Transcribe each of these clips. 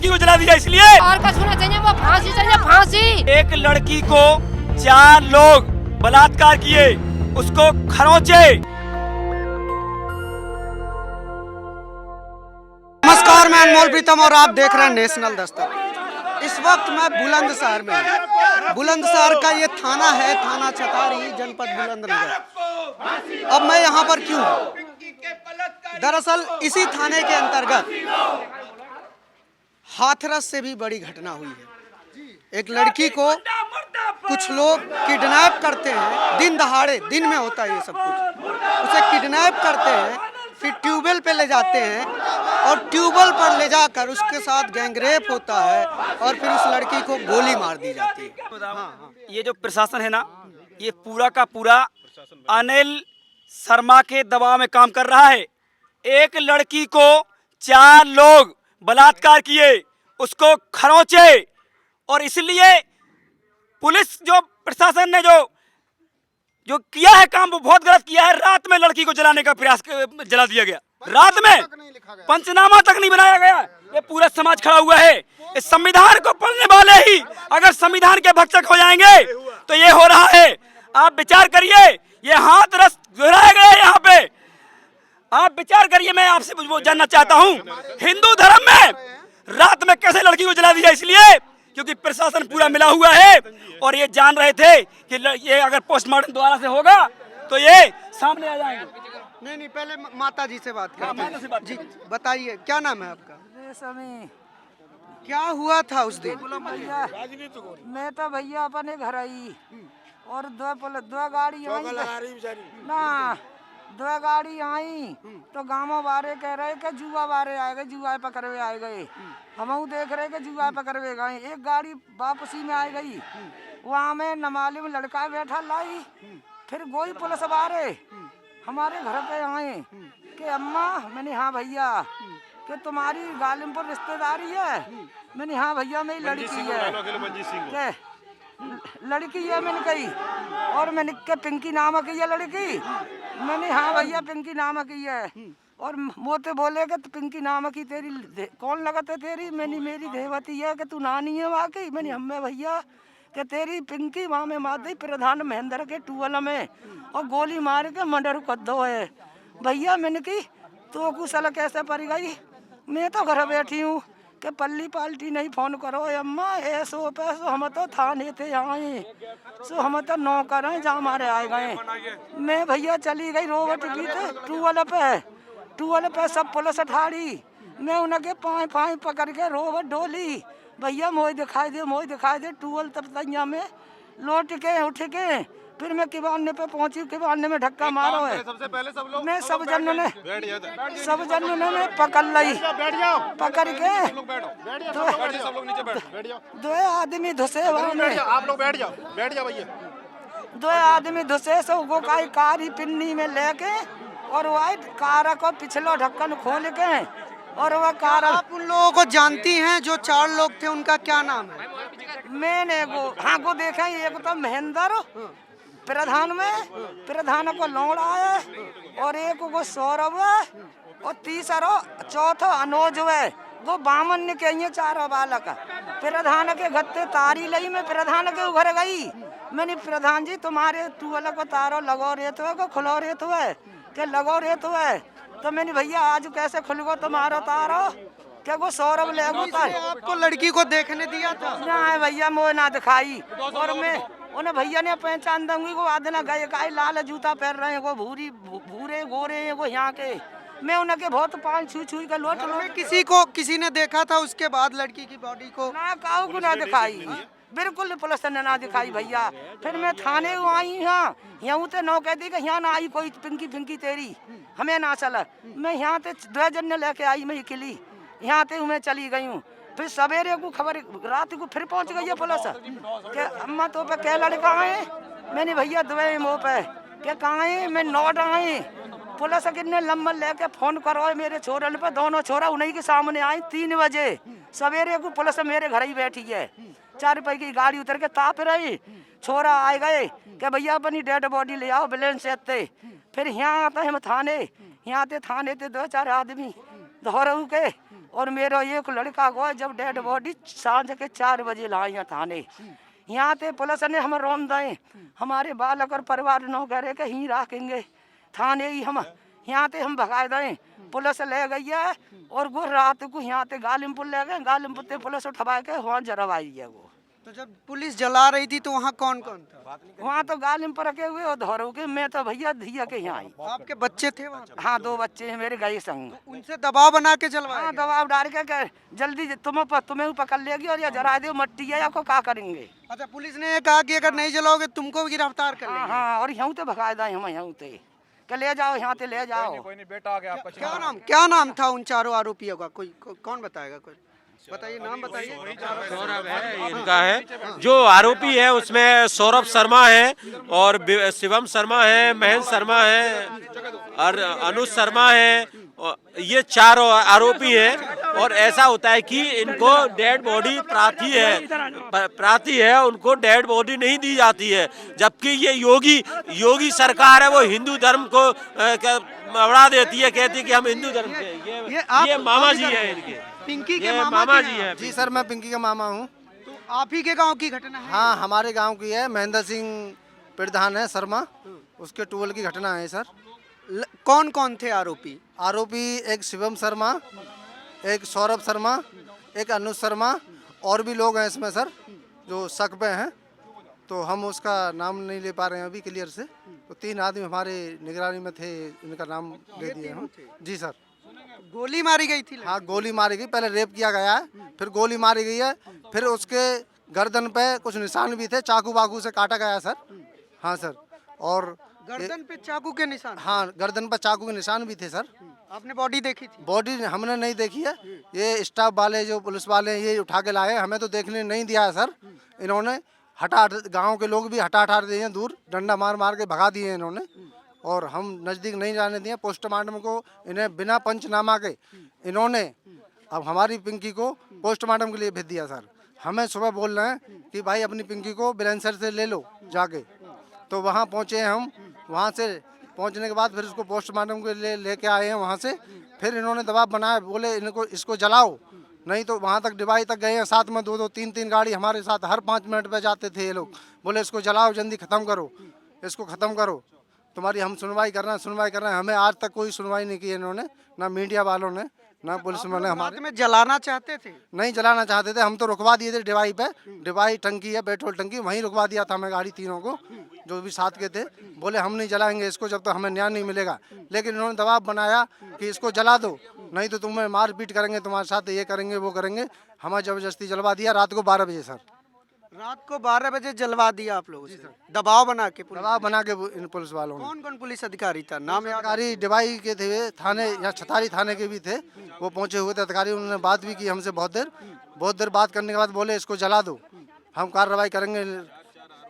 लड़की को जला दिया इसलिए। और कुछ होना चाहिए, वो फांसी चाहिए, फांसी। एक लड़की को 4 लोग बलात्कार किए, उसको खरोंचे। नमस्कार, मैं अनमोल प्रीतम और आप देख रहे हैं नेशनल दस्तक। इस वक्त मैं बुलंदशहर में हूं। बुलंदशहर का ये थाना है, थाना छतारी, जनपद बुलंदनगर। अब मैं यहाँ पर क्यों हूँ? दरअसल इसी थाने के अंतर्गत हाथरस से भी बड़ी घटना हुई है। एक लड़की को कुछ लोग किडनैप करते हैं, दिन दहाड़े, दिन में होता है ये सब कुछ। उसे किडनैप करते हैं, फिर ट्यूबवेल पे ले जाते हैं और ट्यूबवेल पर ले जाकर उसके साथ गैंगरेप होता है और फिर उस लड़की को गोली मार दी जाती है। ये जो प्रशासन है ना, ये पूरा का पूरा अनिल शर्मा के दबाव में काम कर रहा है। एक लड़की को 4 लोग बलात्कार किए, उसको खरोंचे, और इसलिए पुलिस जो प्रशासन ने जो किया है काम, वो बहुत गलत किया है। रात में लड़की को जलाने का प्रयास जला दिया गया, रात में पंचनामा तक नहीं बनाया गया। ये पूरा समाज खड़ा हुआ है। इस संविधान को पढ़ने वाले ही अगर संविधान के भक्षक हो जाएंगे तो ये हो रहा है। आप विचार करिए, ये हाथरस दोहराया गया है यहाँ पे। आप विचार करिए, मैं आपसे वो जानना चाहता हूँ, हिंदू धर्म में रात में कैसे लड़की को जला दिया? इसलिए क्योंकि प्रशासन पूरा मिला हुआ है और ये जान रहे थे कि ये अगर पोस्टमार्टम दोबारा से होगा तो ये सामने आ जाएंगे। नहीं, पहले माता जी से बात करते हैं। जी बताइए, क्या नाम है आपका? क्या हुआ था उस दिन? मैं तो भैया अपने घर आई और दो गाड़ी ना, 2 गाड़ी आई तो गाँव वाले कह रहे कि जुआ वाले आए गए, जुआ पकड़वे आए गए। हम देख रहे कि जुआ पकड़वे गए। एक गाड़ी वापसी में आ गई, वहाँ में नमालिम लड़का बैठा लाई। फिर गोई पुलिस वाले हमारे घर पे आए कि अम्मा, मैंने हाँ भैया, कि तुम्हारी गालिमपुर रिश्तेदारी है? मैंने हाँ भैया, मेरी लड़की है। लड़की है मैंने कही, और मैंने क्या पिंकी नाम की है लड़की? मैंने हाँ भैया, पिंकी नाम की है। और वो तो बोले कि पिंकी नाम की तेरी कौन लगत है तेरी? मैंने मेरी देवती है कि तू नानी है वाकई? मैंने हमें भैया कि तेरी पिंकी वहाँ में मार दी प्रधान महेंद्र के टूअल में और गोली मार के मर्डर कर दो है भैया। मैंने की तो कुशल कैसे पड़ गई? मैं तो घर बैठी हूँ कि पल्ली पाल्टी नहीं फोन करो अम्मा, ऐसो पैसो हम तो थाने थे आए, सो हम तो नौकर हैं जहाँ हमारे आए गए। मैं भैया चली गई रोबोट की टूअल पे सब पुलिस ठाड़ी। मैं उनके पाँव पकड़ के रोबोट डोली, भैया मोह दिखाई दे टूअल। तब तैया में लौट के उठ के फिर मैं किवाने पे पहुंची, किवाने में धक्का मारो है। सबसे पहले मैं सब जनों ने पकड़ ली, पकड़ के 2 आदमी धुसे, आप लोग बैठ जाओ भैया। 2 आदमी धुसे सो गो काई कारी पिन्नी में लेके और वह कार को पिछलो ढक्कन खोल के और वह कार। आप उन लोगों को जानती हैं जो 4 लोग थे, उनका क्या नाम है? मैंने को देखा, एक तो महेंद्र प्रधान को लौड़ा है और एक को सौरभ है और तीसरा चौथा अनुज है। वो बामन के ये 4 बालक प्रधान के गत्ते तारी लई। मैं प्रधान के घर गई, मैंने प्रधान जी तुम्हारे टूअल को तारो लगो रेत है को खुलो रेत है के लगो रेत है? तो मैंने भैया आज कैसे खुल गो तुम्हारा तारो? क्या वो सौरभ ले गो? आपको लड़की को देखने दिया था? ना भैया, मोह ना दिखाई। और मैं उन्हें भैया ने पहचान दूंगी को आदना गए का लाल जूता पहन रहे हैं, वो भूरे गोरे हैं वो यहाँ के। मैं उनके बहुत पाँव छू के लोट किसी ने देखा था उसके बाद लड़की की बॉडी को? ना काऊ को ना दिखाई, बिल्कुल पुलिस ने ना दिखाई भैया। फिर मैं थाने को आई, यहाँ तो नौ कह दी कि यहाँ ना आई कोई पिंकी तेरी, हमें ना चला। मैं यहाँ ते 2 जन लेके आई, मैं अकेली यहाँ ते मैं चली गई हूँ। फिर सवेरे को खबर, रात को फिर पहुंच गई है पुलिस के अम्मा तो पे क्या लड़का आए? मैंने भैया 2 मुँह पे क्या कहाँ है? मैं 9 आए। पुलिस कितने लंबा लेके फोन करो मेरे छोरन पे, दोनों छोरा उन्हीं के सामने आई 3 बजे सवेरे को। पुलिस मेरे घर ही बैठी है, 4 रुपए की गाड़ी उतर के ताप रही। छोरा आए गए कि भैया अपनी डेड बॉडी ले आओ एम्बुलेंस से। फिर यहाँ आते हम थाने, यहाँ ते थाने ते 2-4 आदमी धोरऊ के। और मेरा एक लड़का को जब डेड बॉडी सांझ के 4 बजे लाया थाने, यहाँ ते पुलिस ने हम रोन दे, हमारे बालक और परिवार नो करे के ही रखेंगे थाने ही हम यहाँ ते हम भगाए दें। पुलिस ले गई है और वो रात को यहाँ ते गालिमपुर ले गए, गालिमपुर ते पुलिस उठवा के वहाँ जरवाई है वो। तो जब पुलिस जला रही थी तो वहाँ कौन कौन था? वहाँ तो गालिमपुर रखे हुए और धोरो के, मैं तो भैया धिया के यहाँ आई। आपके बच्चे थे वहाँ? हाँ 2 बच्चे हैं मेरे गए संग। उनसे दबाव बना के जलवाया हाँ गया? दबाव डाल के जल्दी तुम्हें पकड़ लेगी और या जरा दो मट्टी है, आपको क्या करेंगे। अच्छा, पुलिस ने ये कहा कि अगर नहीं जलाओगे तुमको भी गिरफ्तार कर हाँ लेंगे। हाँ, और यहाँ तो भगा दें हम, यहाँ ते के ले जाओ, यहाँ ते ले जाओ। कोई नहीं, बेटा आ गया आपका। क्या नाम था उन चारों आरोपियों का? कौन बताएगा? कोई बताइए, नाम बताइए। सौरभ है इनका है, जो आरोपी है उसमें सौरभ शर्मा है और शिवम शर्मा है, महेंद्र शर्मा है और अनुज शर्मा है। ये 4 आरोपी है। और ऐसा होता है कि इनको डेड बॉडी प्रार्थी है, उनको डेड बॉडी नहीं दी जाती है, जबकि ये योगी सरकार है, वो हिंदू धर्म को बढ़ा देती है, कहती है कि हम हिंदू धर्म के। ये मामा जी है इनके, पिंकी के ये मामा जी है। जी सर, मैं पिंकी का मामा हूँ। तो आप ही के गांव की घटना है? हाँ, हमारे गांव की है। महेंद्र सिंह प्रधान है शर्मा, उसके टूवल की घटना है सर। कौन कौन थे आरोपी? आरोपी एक शिवम शर्मा, एक सौरभ शर्मा, एक अनुज शर्मा, और भी लोग हैं इसमें सर जो शक पे हैं, तो हम उसका नाम नहीं ले पा रहे हैं अभी क्लियर से। तो 3 आदमी हमारे निगरानी में थे, इनका नाम ले दिए हम। जी सर। गोली मारी गई थी? हाँ, गोली मारी गई। पहले रेप किया गया है, फिर गोली मारी गई है, फिर उसके गर्दन पे कुछ निशान भी थे, चाकू वाकू से काटा गया सर। हाँ सर। और गर्दन पे चाकू के निशान? हाँ, गर्दन पर चाकू के निशान भी थे सर। आपने बॉडी देखी थी? बॉडी हमने नहीं देखी है, ये स्टाफ वाले जो पुलिस वाले हैं ये उठा के लाए, हमें तो देखने नहीं दिया है सर। इन्होंने गांव के लोग भी हटा दिए हैं, दूर डंडा मार मार के भगा दिए इन्होंने, और हम नज़दीक नहीं जाने दिए। पोस्टमार्टम को इन्हें बिना पंचनामा के इन्होंने अब हमारी पिंकी को पोस्टमार्टम के लिए भेज दिया सर। हमें सुबह बोल रहे हैं कि भाई अपनी पिंकी को ब्रेनसर से ले लो जाके, तो वहाँ पहुँचे हम। वहाँ से पहुँचने के बाद फिर उसको पोस्टमार्टम के लिए लेके आए हैं वहाँ से। फिर इन्होंने दबाव बनाया, बोले इसको जलाओ, नहीं तो वहाँ तक डिवाई तक गए हैं। साथ में 2-2, 3-3 गाड़ी हमारे साथ हर 5 मिनट पे जाते थे ये लोग। बोले इसको जलाओ, जल्दी ख़त्म करो, इसको ख़त्म करो, तुम्हारी हम सुनवाई कर रहे हैं। हमें आज तक कोई सुनवाई नहीं की इन्होंने, ना मीडिया वालों ने, ना पुलिस वाले। हमारे में जलाना चाहते थे? नहीं जलाना चाहते थे, हम तो रुकवा दिए थे डिवाई पे। डिवाई टंकी है, पेट्रोल टंकी, वहीं रुकवा दिया था हमें गाड़ी तीनों को, जो भी साथ के थे। बोले हम नहीं जलाएंगे इसको जब तक हमें न्याय नहीं मिलेगा। लेकिन इन्होंने दबाव बनाया कि इसको जला दो, नहीं तो तुम्हें मारपीट करेंगे, तुम्हारे साथ ये करेंगे वो करेंगे। हमें ज़बरदस्ती जलवा दिया रात को 12 बजे सर। रात को 12 बजे जलवा दिया आप लोगों से? दबाव बना के? इन पुलिस वालों ने। कौन कौन पुलिस अधिकारी था? नाम याद? अधिकारी डिवाई के थे, थाने या छतारी थाने के भी थे, वो पहुंचे हुए थे अधिकारी। उन्होंने बात भी की हमसे बहुत देर बात करने के बाद बोले इसको जला दो, हम कार्रवाई करेंगे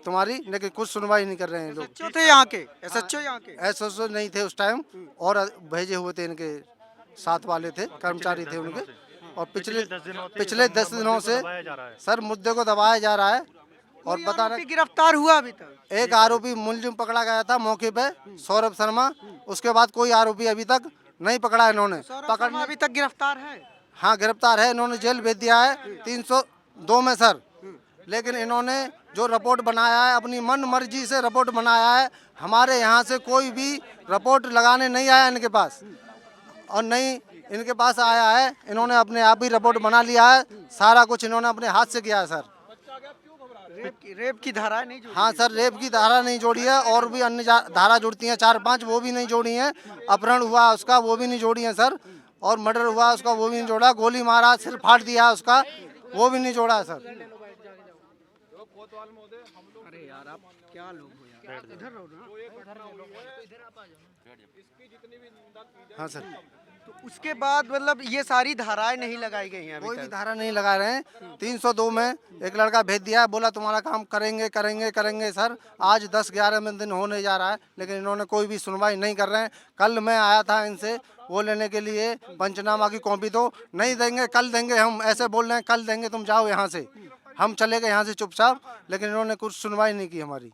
तुम्हारी, लेकिन कुछ सुनवाई नहीं कर रहे हैं लोग। SHO थे यहाँ के? SHO यहाँ के? SHO नहीं थे उस टाइम, और भेजे हुए थे इनके साथ वाले थे, कर्मचारी थे उनके। और पिछले 10 दिनों से सर मुद्दे को दबाया जा रहा है। और पता नहीं गिरफ्तार हुआ अभी तक? एक आरोपी मुलजिम पकड़ा गया था मौके पे, सौरभ शर्मा। उसके बाद कोई आरोपी अभी तक नहीं पकड़ा इन्होंने। पकड़ना अभी तक गिरफ्तार है? हाँ गिरफ्तार है, इन्होंने जेल भेज दिया है 302 में सर। लेकिन इन्होंने जो रिपोर्ट बनाया है अपनी मन मर्जी से रिपोर्ट बनाया है। हमारे यहाँ से कोई भी रिपोर्ट लगाने नहीं आया इनके पास, और नहीं इनके पास आया है, इन्होंने अपने आप ही रिपोर्ट बना लिया है। सारा कुछ इन्होंने अपने हाथ से किया है सर। रेप की धारा नहीं जोड़ी? हाँ सर, रेप की धारा नहीं जोड़ी है, और भी अन्य धारा जुड़ती हैं 4-5, वो भी नहीं जोड़ी हैं। अपहरण हुआ उसका, वो भी नहीं जोड़ी है सर। और मर्डर हुआ उसका, वो भी नहीं जोड़ा। गोली मारा, सिर फाड़ दिया उसका, वो भी नहीं जोड़ा है सर। अरे यार आप क्या लोग हो यार, इधर रहो ना। हाँ सर। तो उसके बाद मतलब ये सारी धाराएं नहीं लगाई गई हैं? कोई भी धारा नहीं लगा रहे हैं। 302 में एक लड़का भेज दिया है, बोला तुम्हारा काम करेंगे सर। आज 10-11 दिन होने जा रहा है, लेकिन इन्होंने कोई भी सुनवाई नहीं कर रहे हैं। कल मैं आया था इनसे वो लेने के लिए, पंचनामा की कॉपी तो नहीं देंगे, कल देंगे, हम ऐसे बोल रहे हैं कल देंगे, तुम जाओ यहाँ से। हम चले गए यहाँ से चुपचाप, लेकिन इन्होंने कुछ सुनवाई नहीं की हमारी।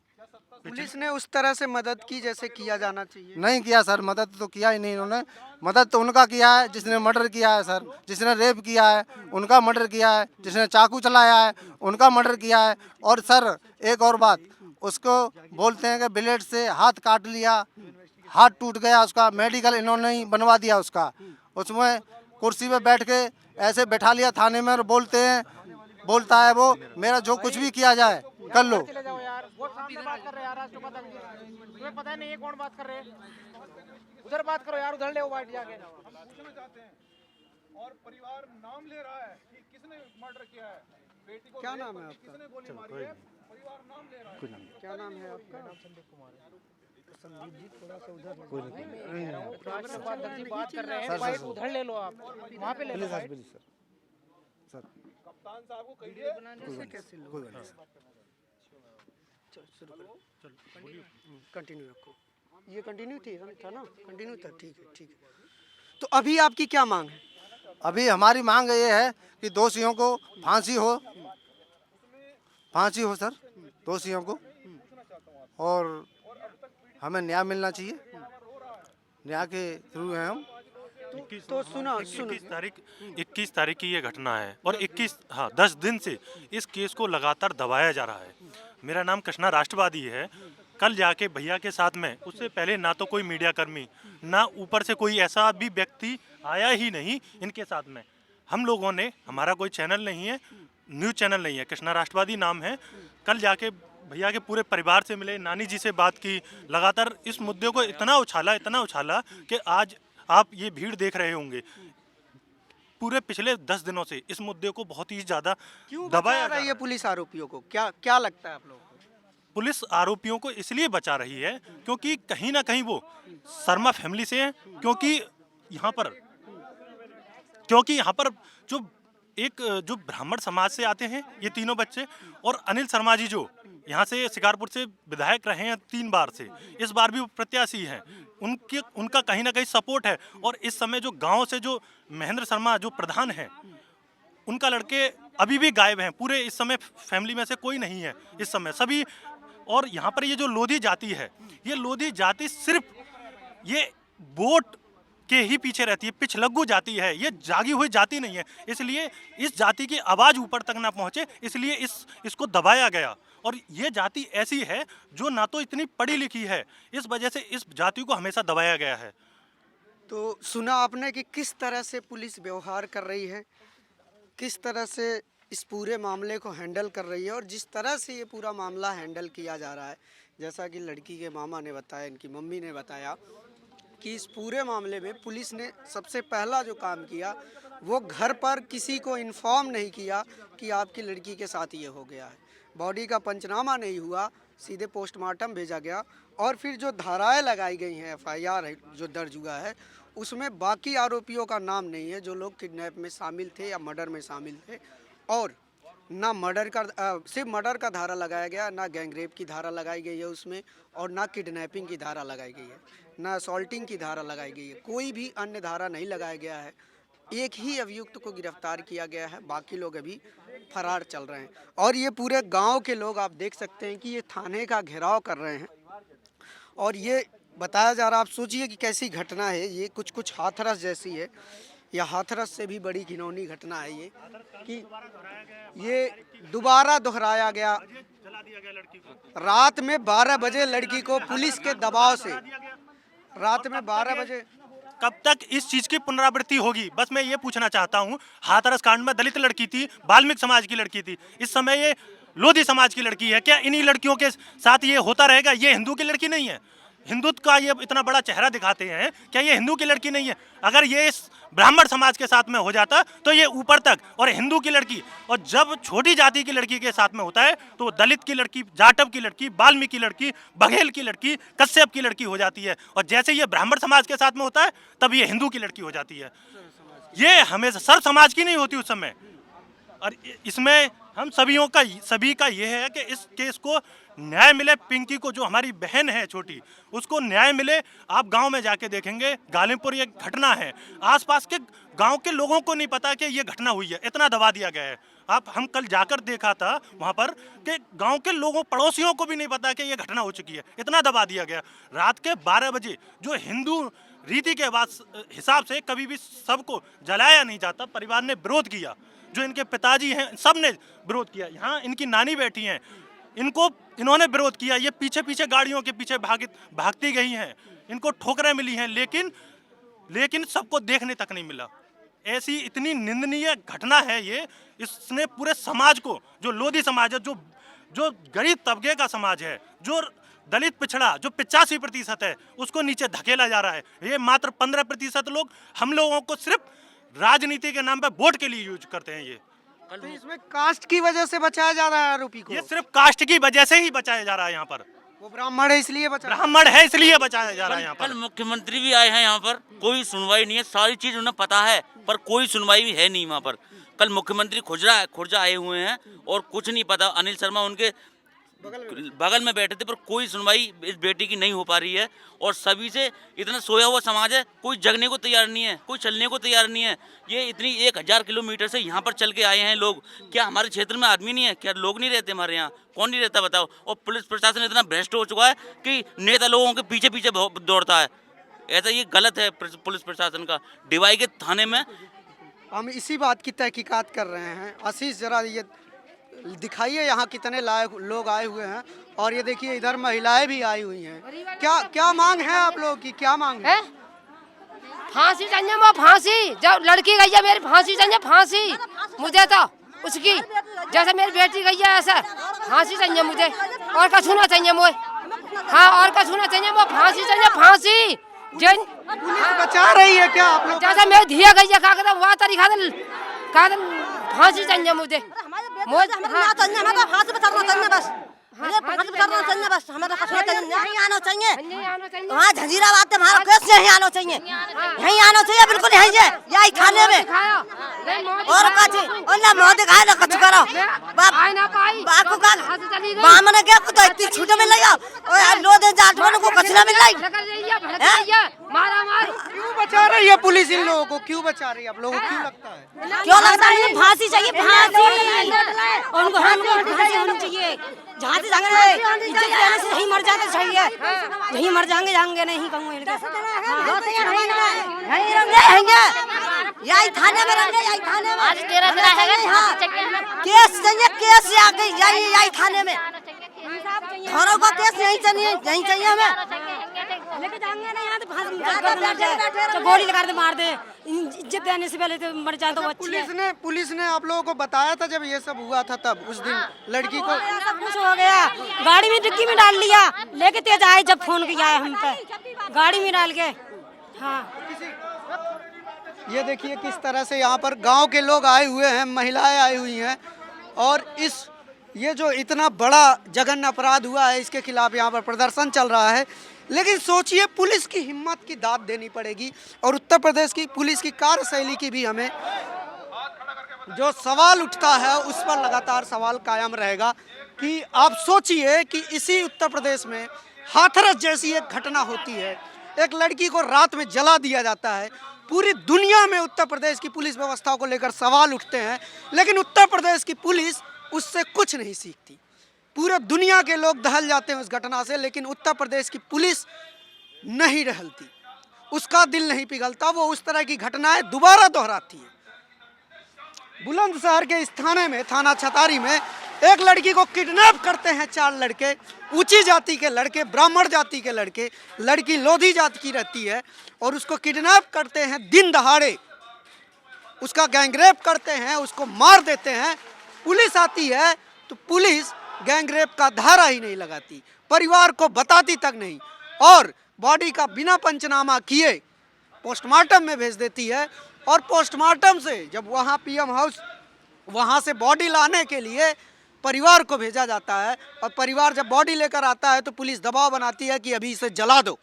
पुलिस ने उस तरह से मदद की जैसे किया जाना चाहिए। नहीं किया सर, मदद तो किया ही नहीं इन्होंने। मदद तो उनका किया है जिसने मर्डर किया है सर, जिसने रेप किया है उनका मर्डर किया है, जिसने चाकू चलाया है उनका मर्डर किया है। और सर एक और बात, उसको बोलते हैं कि ब्लेड से हाथ काट लिया, हाथ टूट गया उसका, मेडिकल इन्होंने ही बनवा दिया उसका। उसमें कुर्सी पे बैठ के ऐसे बैठा लिया थाने में और बोलता है वो मेरा जो कुछ भी किया जाए कर लो। तुम्हें पता नहीं है कौन बात कर रहे हैं, उधर बात करो यार, उधर ले बैठ जाके। और परिवार नाम ले रहा है कि किसने मर्डर किया है, बेटी को क्या नाम है आपका? किसने गोली मारी है, परिवार नाम ले रहा है। क्या नाम है आपका? बात कर रहे हैं, बाइट उधर ले लो आप, वहाँ पे ले लो बाइट। कप्तान साहब को कहिए। कंटिन्यू रखो, ये कंटिन्यू था ना, कंटिन्यू था, ठीक है ठीक है। तो अभी आपकी क्या मांग है? अभी हमारी मांग ये है कि दोषियों को फांसी हो सर, दोषियों को, और हमें न्याय मिलना चाहिए, न्याय के थ्रू हैं हम। तो सुनो 21 तारीख की ये घटना है और 10 दिन से इस केस को लगातार दबाया जा रहा है। मेरा नाम कृष्णा राष्ट्रवादी है। कल जाके भैया के साथ में, उससे पहले ना तो कोई मीडिया कर्मी, ना ऊपर से कोई ऐसा भी व्यक्ति आया ही नहीं इनके साथ में। हम लोगों ने, हमारा कोई चैनल नहीं है, न्यूज़ चैनल नहीं है, कृष्णा राष्ट्रवादी नाम है। कल जाके भैया के पूरे परिवार से मिले, नानी जी से बात की, लगातार इस मुद्दे को इतना उछाला कि आज आप ये भीड़ देख रहे होंगे। पूरे पिछले 10 दिनों से इस मुद्दे को बहुत ही ज्यादा दबाया जा रहा है। पुलिस आरोपियों को क्या लगता है आप लोगों को? पुलिस आरोपियों को इसलिए बचा रही है क्योंकि कहीं ना कहीं वो शर्मा फैमिली से हैं, क्योंकि यहाँ पर जो ब्राह्मण समाज से आते हैं ये तीनों बच्चे, और अनिल शर्मा जी जो यहाँ से शिकारपुर से विधायक रहे हैं 3 बार से, इस बार भी वो प्रत्याशी हैं, उनका कहीं ना कहीं सपोर्ट है। और इस समय जो गांव से जो महेंद्र शर्मा जो प्रधान हैं, उनका लड़के अभी भी गायब हैं। पूरे इस समय फैमिली में से कोई नहीं है इस समय, सभी। और यहाँ पर ये जो लोधी जाति है, ये लोधी जाति सिर्फ ये वोट के ही पीछे रहती है, पिछलग्गू जाति है, ये जागी हुई जाति नहीं है। इसलिए इस जाति की आवाज़ ऊपर तक ना पहुँचे, इसलिए इसको दबाया गया। और ये जाति ऐसी है जो ना तो इतनी पढ़ी लिखी है, इस वजह से इस जाति को हमेशा दबाया गया है। तो सुना आपने कि किस तरह से पुलिस व्यवहार कर रही है, किस तरह से इस पूरे मामले को हैंडल कर रही है, और जिस तरह से ये पूरा मामला हैंडल किया जा रहा है, जैसा कि लड़की के मामा ने बताया, इनकी मम्मी ने बताया कि इस पूरे मामले में पुलिस ने सबसे पहला जो काम किया वो घर पर किसी को इन्फॉर्म नहीं किया कि आपकी लड़की के साथ ये हो गया है। बॉडी का पंचनामा नहीं हुआ, सीधे पोस्टमार्टम भेजा गया। और फिर जो धाराएं लगाई गई हैं, FIR जो दर्ज हुआ है, उसमें बाकी आरोपियों का नाम नहीं है जो लोग किडनैप में शामिल थे या मर्डर में शामिल थे। और ना सिर्फ मर्डर का धारा लगाया गया, ना गैंगरेप की धारा लगाई गई है उसमें, और ना किडनैपिंग की धारा लगाई गई है, ना असॉल्टिंग की धारा लगाई गई है, कोई भी अन्य धारा नहीं लगाया गया है। एक ही अभियुक्त को गिरफ्तार किया गया है, बाकी लोग अभी फरार चल रहे हैं। और ये पूरे गांव के लोग आप देख सकते हैं कि ये थाने का घेराव कर रहे हैं, और ये बताया जा रहा, आप सोचिए कि कैसी घटना है ये, कुछ हाथरस जैसी है, या हाथरस से भी बड़ी घिनौनी घटना है ये, कि ये दोबारा दोहराया गया। रात में 12 बजे लड़की को पुलिस के दबाव से, रात में 12 बजे, कब तक इस चीज की पुनरावृत्ति होगी? बस मैं ये पूछना चाहता हूँ। हाथरस कांड में दलित लड़की थी, वाल्मीकि समाज की लड़की थी, इस समय ये लोधी समाज की लड़की है। क्या इन्हीं लड़कियों के साथ ये होता रहेगा? ये हिंदू की लड़की नहीं है। हिंदुत्व का ये इतना बड़ा चेहरा दिखाते हैं, क्या ये हिंदू की लड़की नहीं है? अगर ये इस ब्राह्मण समाज के साथ में हो जाता तो ये ऊपर तक, और हिंदू की लड़की, और जब छोटी जाति की लड़की के साथ में होता है तो दलित की लड़की, जाटव की लड़की, वाल्मीकि की लड़की, बघेल की लड़की, कश्यप की लड़की हो जाती है। और जैसे ये ब्राह्मण समाज के साथ में होता है तब ये हिंदू की लड़की हो जाती है। ये हमेशा सर्व समाज की नहीं होती उस समय। और इसमें हम सभी का ये है कि इस केस को न्याय मिले। पिंकी को, जो हमारी बहन है छोटी, उसको न्याय मिले। आप गांव में जाके देखेंगे, गालिमपुर ये घटना है, आसपास के गांव के लोगों को नहीं पता कि ये घटना हुई है, इतना दबा दिया गया है। हम कल जाकर देखा था वहां पर कि गांव के लोगों, पड़ोसियों को भी नहीं पता कि ये घटना हो चुकी है, इतना दबा दिया गया। रात के 12 बजे जो हिंदू रीति के हिसाब से कभी भी सबको जलाया नहीं जाता, परिवार ने विरोध किया। जो इनके पिताजी हैं, सब ने विरोध किया। यहाँ इनकी नानी बैठी हैं, इन्होंने विरोध किया। ये पीछे पीछे गाड़ियों के पीछे भागती गई हैं, इनको ठोकरें मिली हैं, लेकिन सबको देखने तक नहीं मिला। ऐसी इतनी निंदनीय घटना है ये। इसने पूरे समाज को, जो लोधी समाज है, जो गरीब तबके का समाज है, जो दलित पिछड़ा, जो 85% है, उसको नीचे धकेला जा रहा है। ये मात्र 15% लोग हम लोगों को सिर्फ राजनीति के नाम पे वोट के लिए यूज करते हैं। ये तो इसमें कास्ट की वजह से बचाया जा रहा है आरोपी को। ये सिर्फ कास्ट की वजह से ही बचाया जा रहा है। यहाँ पर वो ब्राह्मण है इसलिए ब्राह्मण है इसलिए बचाया जा रहा है। यहाँ कल पर मुख्यमंत्री भी आए हैं, यहाँ पर कोई सुनवाई नहीं है। सारी चीज उन्हें पता है पर कोई सुनवाई भी है नहीं वहाँ पर। कल मुख्यमंत्री खुर्जा आए हुए हैं और कुछ नहीं पता। अनिल शर्मा उनके बगल में बैठे थे, पर कोई सुनवाई इस बेटी की नहीं हो पा रही है। और सभी से इतना सोया हुआ समाज है, कोई जगने को तैयार नहीं है, कोई चलने को तैयार नहीं है। ये इतनी 1000 किलोमीटर से यहाँ पर चल के आए हैं लोग। क्या हमारे क्षेत्र में आदमी नहीं है? क्या लोग नहीं रहते हमारे यहाँ? कौन नहीं रहता बताओ? और पुलिस प्रशासन इतना भ्रष्ट हो चुका है कि नेता लोगों के पीछे पीछे दौड़ता है। ऐसा ये गलत है पुलिस प्रशासन का। डिवाई के थाने में हम इसी बात की तहकीकात कर रहे हैं। आशीष, जरा ये दिखाइए यहाँ कितने लोग आए हुए हैं। और ये देखिए इधर महिलाएं भी आई हुई हैं। क्या मांग है आप लोगों की? क्या मांग है? फांसी चाहिए, वो फांसी। जब लड़की गई है मेरी, फांसी चाहिए, फांसी मुझे तो उसकी, जैसे मेरी बेटी गई है ऐसा फांसी चाहिए मुझे। और का छूना चाहिए मुझे, हाँ, और का छूना चाहिए, वो फांसी चाहिए, फांसी। पुलिस बचा रही है क्या आप लोग? जैसे मेरी धिया गई है, का वह तरीका फांसी चाहिए मुझे। नहीं आना चाहिए वहाँ झंझीराबाद में, हमारा केस नहीं आना चाहिए, यहीं आना चाहिए, बिल्कुल यही थाने में। और ना मुँह दिखाए ना कुछ करो। बामने क्या तो इतनी छूट मिल रही है, लो दिन जाठवान को कुछ ना मिल रही। क्यों बचा रही है पुलिस इन लोगों को? क्यों बचा रही है? आप लोगों को क्यों लगता है? क्यों लगता है? फांसी चाहिए, फांसी उनको, हमको फांसी होनी चाहिए। जहाँ से यहीं मर जाते चाहिए, यहीं मर जाएंगे नहीं कहूँगा यही थाने में रहेंगे, यही थाने में। आज 13 दिन है, केस चाहिए, केस यही थाने में। घरों का केस यहीं चाहिए हमें। लेके जाएंगे नहीं, यहाँ तो गोली लगा दे, मार दे, इज्जत देने से पहले तो मर जाए तो अच्छी है। पुलिस ने आप लोगों को बताया था जब ये सब हुआ था? तब उस दिन लड़की को सब कुछ हो गया, गाड़ी में डिक्की में डाल लिया, लेके तेज आए जब फोन किया है हम पे, गाड़ी में डाल के। हाँ, ये देखिए किस तरह से यहाँ पर गांव के लोग आए हुए हैं, महिलाएं आई हुई हैं। और ये जो इतना बड़ा जघन्य अपराध हुआ है, इसके खिलाफ यहाँ पर प्रदर्शन चल रहा है। लेकिन सोचिए, पुलिस की हिम्मत की दाद देनी पड़ेगी। और उत्तर प्रदेश की पुलिस की कार्यशैली की भी हमें जो सवाल उठता है उस पर लगातार सवाल कायम रहेगा कि आप सोचिए कि इसी उत्तर प्रदेश में हाथरस जैसी एक घटना होती है, एक लड़की को रात में जला दिया जाता है। पूरी दुनिया में उत्तर प्रदेश की पुलिस व्यवस्था को लेकर सवाल उठते हैं, लेकिन उत्तर प्रदेश की पुलिस उससे कुछ नहीं सीखती। पूरे दुनिया के लोग दहल जाते हैं उस घटना से, लेकिन उत्तर प्रदेश की पुलिस नहीं रहलती, उसका दिल नहीं पिघलता। वो उस तरह की घटनाएं दोबारा दोहराती है। बुलंदशहर के इस थाने में, थाना छतारी में, एक लड़की को किडनैप करते हैं 4 लड़के, ऊंची जाति के लड़के, ब्राह्मण जाति के लड़के। लड़की लोधी जाति की रहती है और उसको किडनैप करते हैं दिन दहाड़े, उसका गैंगरेप करते हैं, उसको मार देते हैं। पुलिस आती है तो पुलिस गैंगरेप का धारा ही नहीं लगाती, परिवार को बताती तक नहीं, और बॉडी का बिना पंचनामा किए पोस्टमार्टम में भेज देती है। और पोस्टमार्टम से जब वहाँ पीएम हाउस, वहाँ से बॉडी लाने के लिए परिवार को भेजा जाता है, और परिवार जब बॉडी लेकर आता है तो पुलिस दबाव बनाती है कि अभी इसे जला दो।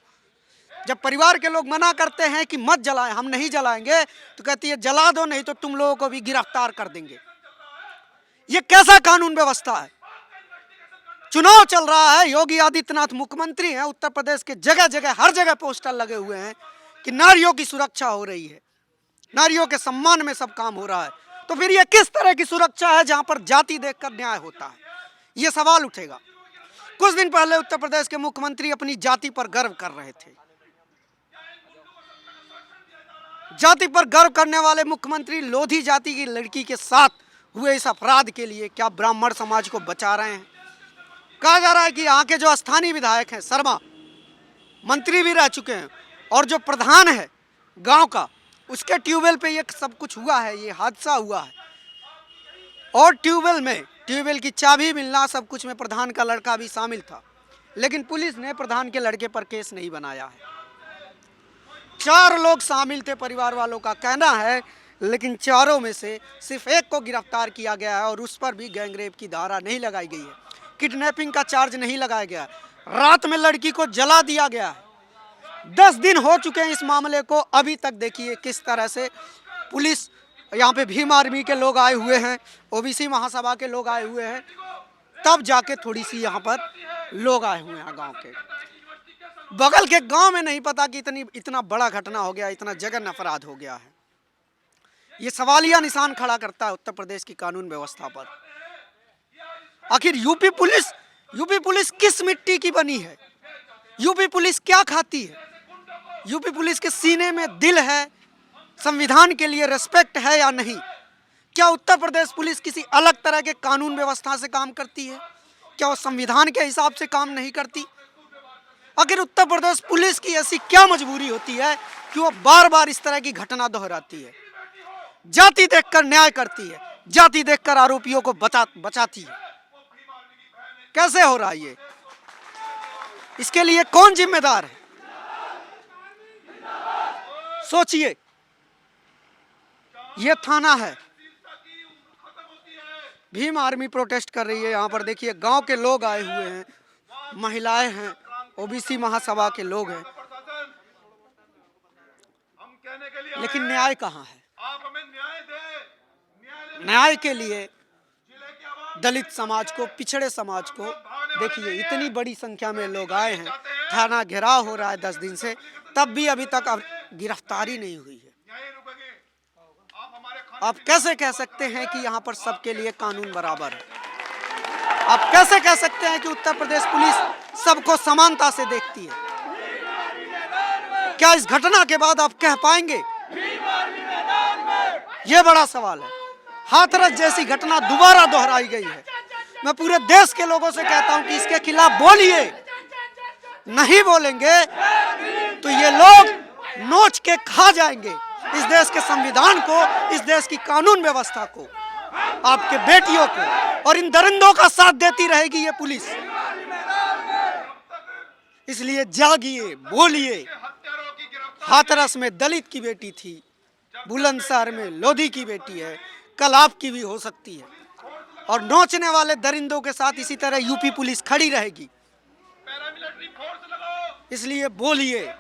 जब परिवार के लोग मना करते हैं कि मत जलाएं, हम नहीं जलाएंगे, तो कहती है जला दो, नहीं तो तुम लोगों को भी गिरफ्तार कर देंगे। ये कैसा कानून व्यवस्था है? चुनाव चल रहा है, योगी आदित्यनाथ मुख्यमंत्री हैं, उत्तर प्रदेश के जगह जगह हर जगह पोस्टर लगे हुए हैं कि नारियों की सुरक्षा हो रही है, नारियों के सम्मान में सब काम हो रहा है। तो फिर ये किस तरह की सुरक्षा है जहां पर जाति देखकर न्याय होता है? ये सवाल उठेगा। कुछ दिन पहले उत्तर प्रदेश के मुख्यमंत्री अपनी जाति पर गर्व कर रहे थे। जाति पर गर्व करने वाले मुख्यमंत्री लोधी जाति की लड़की के साथ हुए इस अपराध के लिए क्या ब्राह्मण समाज को बचा रहे हैं? कहा जा रहा है कि यहाँ के जो स्थानीय विधायक हैं शर्मा, मंत्री भी रह चुके हैं, और जो प्रधान है गांव का, उसके ट्यूबवेल पे ये सब कुछ हुआ है, ये हादसा हुआ है। और ट्यूबवेल की चाबी मिलना, सब कुछ में प्रधान का लड़का भी शामिल था, लेकिन पुलिस ने प्रधान के लड़के पर केस नहीं बनाया है। 4 लोग शामिल थे, परिवार वालों का कहना है, लेकिन चारों में से सिर्फ एक को गिरफ्तार किया गया है और उस पर भी गैंगरेप की धारा नहीं लगाई गई है, किडनैपिंग का चार्ज नहीं लगाया गया है, रात में लड़की को जला दिया गया है। 10 दिन हो चुके हैं इस मामले को, अभी तक देखिए किस तरह से पुलिस, यहाँ पे भीम आर्मी के लोग आए हुए हैं, ओबीसी महासभा के लोग आए हुए हैं, तब जाके थोड़ी सी यहाँ पर लोग आए हुए हैं गांव के। बगल के गांव में नहीं पता कि इतना बड़ा घटना हो गया, इतना जघन्य अपराध हो गया है। ये सवालिया निशान खड़ा करता है उत्तर प्रदेश की कानून व्यवस्था पर। आखिर यूपी पुलिस किस मिट्टी की बनी है? यूपी पुलिस क्या खाती है? यूपी पुलिस के सीने में दिल है, संविधान के लिए रिस्पेक्ट है या नहीं? क्या उत्तर प्रदेश पुलिस किसी अलग तरह के कानून व्यवस्था से काम करती है? क्या वो संविधान के हिसाब से काम नहीं करती? आखिर उत्तर प्रदेश पुलिस की ऐसी क्या मजबूरी होती है कि वो बार बार इस तरह की घटना दोहराती है? जाति देखकर न्याय करती है, जाति देखकर आरोपियों को बचाती है। कैसे हो रहा है ये? इसके लिए कौन जिम्मेदार है? सोचिए। ये थाना है, भीम आर्मी प्रोटेस्ट कर रही है। यहाँ पर देखिए गांव के लोग आए हुए हैं, महिलाएं हैं, ओबीसी महासभा के लोग हैं, लेकिन न्याय कहाँ है? न्याय के लिए दलित समाज को, पिछड़े समाज को, देखिए इतनी बड़ी संख्या में लोग आए हैं, थाना घेराव हो रहा है 10 दिन से, तब भी अभी तक गिरफ्तारी नहीं हुई है। आप कैसे कह सकते हैं कि यहाँ पर सबके लिए कानून बराबर है? आप कैसे कह सकते हैं कि उत्तर प्रदेश पुलिस सबको समानता से देखती है? क्या इस घटना के बाद आप कह पाएंगे? ये बड़ा सवाल है। हाथरस जैसी घटना दोबारा दोहराई गई है। मैं पूरे देश के लोगों से कहता हूं कि इसके खिलाफ बोलिए। नहीं बोलेंगे तो ये लोग नोच के खा जाएंगे इस देश के संविधान को, इस देश की कानून व्यवस्था को, आपके बेटियों को, और इन दरिंदों का साथ देती रहेगी ये पुलिस। इसलिए जागिए, बोलिए। हाथरस में दलित की बेटी थी, बुलंदशहर में लोधी की बेटी है, कल आपकी भी हो सकती है। और नोचने वाले दरिंदों के साथ इसी तरह यूपी पुलिस खड़ी रहेगी। इसलिए बोलिए।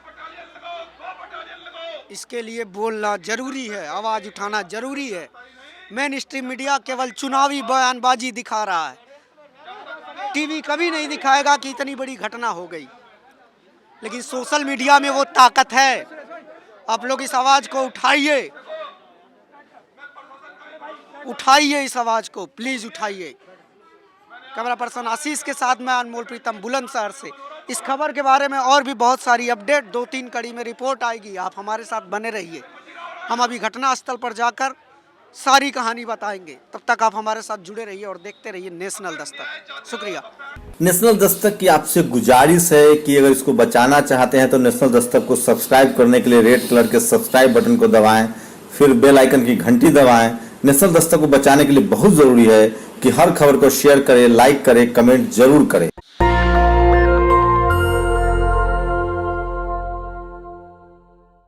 इसके लिए बोलना जरूरी है, आवाज उठाना जरूरी है। मेन स्ट्रीम मीडिया केवल चुनावी बयानबाजी दिखा रहा है। टीवी कभी नहीं दिखाएगा कि इतनी बड़ी घटना हो गई, लेकिन सोशल मीडिया में वो ताकत है। आप लोग इस आवाज को उठाइए, उठाइए इस आवाज को, प्लीज उठाइए। कैमरा पर्सन आशीष के साथ मैं अनमोल प्रीतम, बुलंदशहर से। इस खबर के बारे में और भी बहुत सारी अपडेट 2-3 कड़ी में रिपोर्ट आएगी, आप हमारे साथ बने रहिए। हम अभी घटनास्थल पर जाकर सारी कहानी बताएंगे, तब तक आप हमारे साथ जुड़े रहिए और देखते रहिए नेशनल दस्तक। शुक्रिया। नेशनल दस्तक की आपसे गुजारिश है कि अगर इसको बचाना चाहते हैं तो नेशनल दस्तक को सब्सक्राइब करने के लिए रेड कलर के सब्सक्राइब बटन को दबाएं, फिर बेल आइकन की घंटी दबाएं। नेशनल दस्तक को बचाने के लिए बहुत जरूरी है कि हर खबर को शेयर करें, लाइक करें, कमेंट जरूर करें।